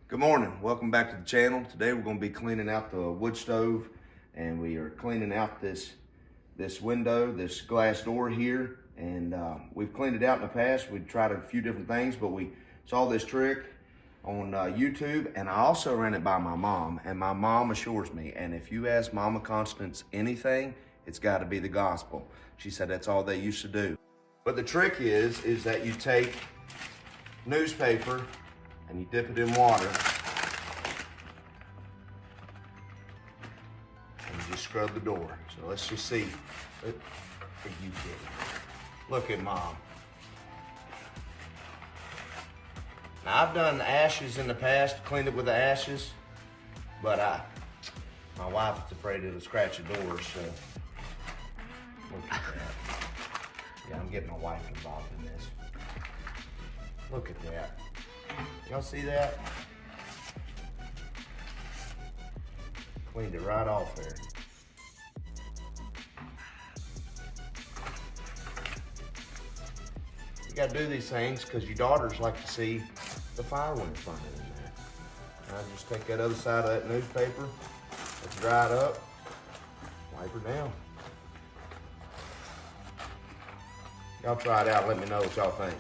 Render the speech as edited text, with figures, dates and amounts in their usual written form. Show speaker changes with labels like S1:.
S1: Good morning, welcome back to the channel. Today we're going to be cleaning out the wood stove, and we are cleaning out this window, this glass door here. And we've cleaned it out in the past. We tried a few different things, but we saw this trick on YouTube, and I also ran it by my mom, and my mom assures me, and if you ask Mama Constance anything, it's got to be the gospel. She said that's all they used to do. But the trick is that you take newspaper and you dip it in water and you just scrub the door. So let's just see. Look at Mom. Now I've done ashes in the past, cleaned it with the ashes, but my wife's afraid it'll scratch the door, so look at that. Yeah, I'm getting my wife involved in this. Look at that. Y'all see that? Cleaned it right off there. You gotta do these things because your daughters like to see the fire when it's burning in there. Now just take that other side of that newspaper, let's dry it up, wipe her down. Y'all try it out, let me know what y'all think.